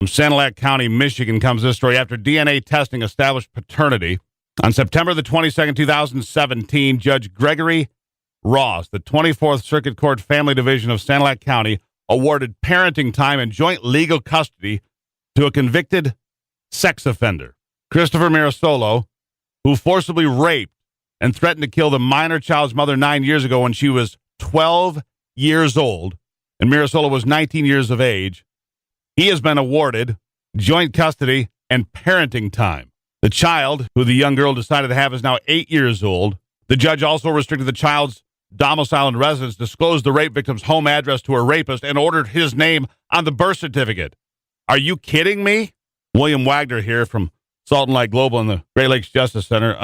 From Sanilac County, Michigan comes this story. After DNA testing established paternity, on September the 22nd, 2017, Judge Gregory Ross, the 24th Circuit Court Family Division of Sanilac County, awarded parenting time and joint legal custody to a convicted sex offender, Christopher Mirasolo, who forcibly raped and threatened to kill the minor child's mother 9 years ago when she was 12 years old, and Mirasolo was 19 years of age. He has been awarded joint custody and parenting time. The child, who the young girl decided to have, is now 8 years old. The judge also restricted the child's domicile and residence, disclosed the rape victim's home address to her rapist, and ordered his name on the birth certificate. Are you kidding me? William Wagner here from Salt and Light Global and the Great Lakes Justice Center.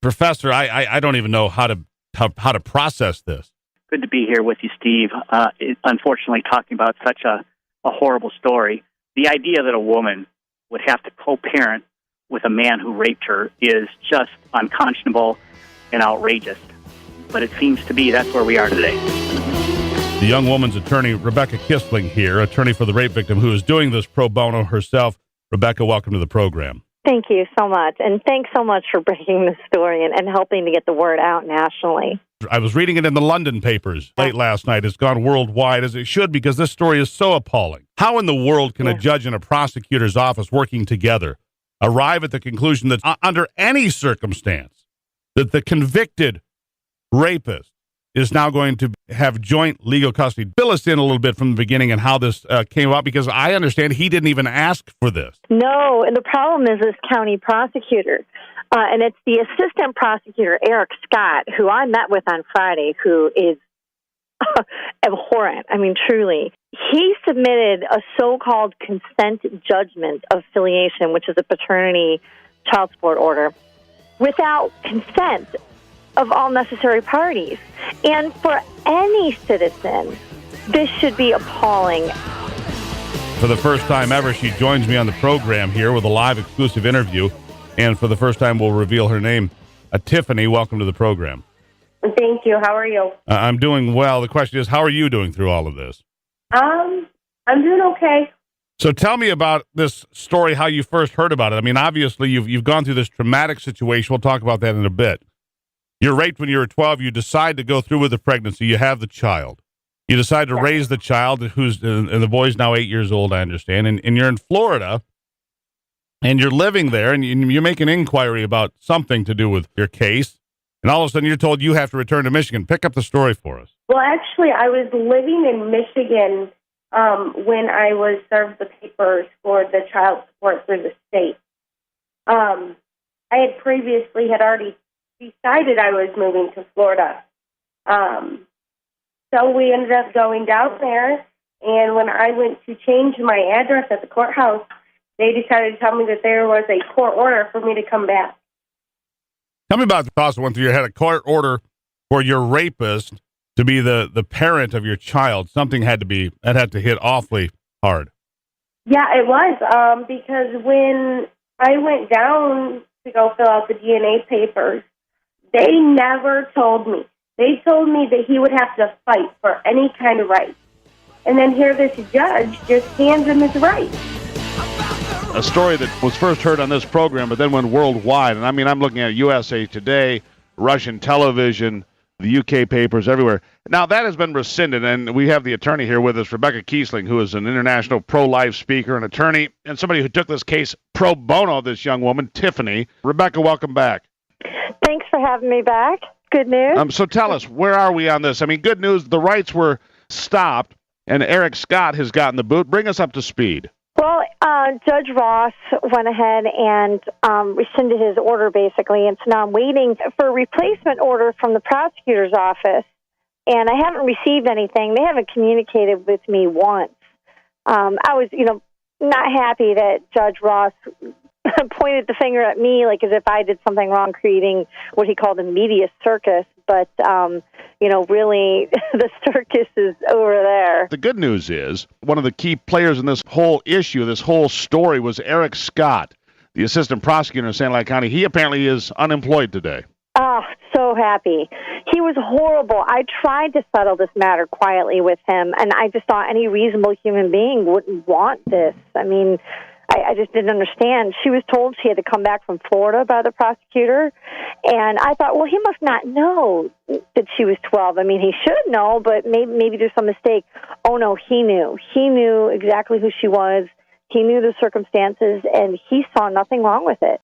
Professor, I don't even know how to process this. Good to be here with you, Steve. Unfortunately, talking about such a horrible story. The idea that a woman would have to co-parent with a man who raped her is just unconscionable and outrageous. But it seems to be that's where we are today. The young woman's attorney, Rebecca Kissling here, attorney for the rape victim, who is doing this pro bono herself. Rebecca, welcome to the program. Thank you so much. And thanks so much for breaking the story and helping to get the word out nationally. I was reading it in the London papers late last night. It's gone worldwide, as it should, because this story is so appalling. How in the world can a judge and a prosecutor's office working together arrive at the conclusion that under any circumstance that the convicted rapist is now going to have joint legal custody? Fill us in a little bit from the beginning and how this came about, because I understand he didn't even ask for this. No, and the problem is this county prosecutor, and it's the assistant prosecutor, Eric Scott, who I met with on Friday, who is abhorrent. I mean, truly. He submitted a so-called consent judgment of filiation, which is a paternity child support order, without consent of all necessary parties. And for any citizen, this should be appalling. For the first time ever, she joins me on the program here with a live exclusive interview. And for the first time, we'll reveal her name. Tiffany, welcome to the program. Thank you. How are you? I'm doing well. The question is, how are you doing through all of this? I'm doing okay. So tell me about this story, how you first heard about it. I mean, obviously, you've gone through this traumatic situation. We'll talk about that in a bit. You're raped when you were 12. You decide to go through with the pregnancy. You have the child. You decide to raise the child, and the boy's now 8 years old, I understand. And you're in Florida, and you're living there, and you make an inquiry about something to do with your case. And all of a sudden, you're told you have to return to Michigan. Pick up the story for us. Well, actually, I was living in Michigan when I was served the papers for the child support through the state. I had previously already decided I was moving to Florida. So we ended up going down there, and when I went to change my address at the courthouse, they decided to tell me that there was a court order for me to come back. Tell me about the thoughts that went through your head. A court order for your rapist to be the parent of your child. Something had to hit awfully hard. Yeah, it was, because when I went down to go fill out the DNA papers, they never told me. They told me that he would have to fight for any kind of right. And then here this judge just hands him his rights. A story that was first heard on this program, but then went worldwide. And I mean, I'm looking at USA Today, Russian television, the UK papers, everywhere. Now, that has been rescinded, and we have the attorney here with us, Rebecca Kissling, who is an international pro-life speaker and attorney, and somebody who took this case pro bono, this young woman, Tiffany. Rebecca, welcome back. Thanks for having me back. Good news. So tell us, where are we on this? I mean, good news, the rights were stopped, and Eric Scott has gotten the boot. Bring us up to speed. Well, Judge Ross went ahead and rescinded his order, basically, and so now I'm waiting for a replacement order from the prosecutor's office, and I haven't received anything. They haven't communicated with me once. I was, not happy that Judge Ross pointed the finger at me, like as if I did something wrong, creating what he called a media circus. But, really, the circus is over there. The good news is one of the key players in this whole issue, this whole story, was Eric Scott, the assistant prosecutor in Sanilac County. He apparently is unemployed today. Oh, so happy. He was horrible. I tried to settle this matter quietly with him, and I just thought any reasonable human being wouldn't want this. I mean, I just didn't understand. She was told she had to come back from Florida by the prosecutor, and I thought, well, he must not know that she was 12. I mean, he should know, but maybe there's some mistake. Oh, no, he knew. He knew exactly who she was. He knew the circumstances, and he saw nothing wrong with it.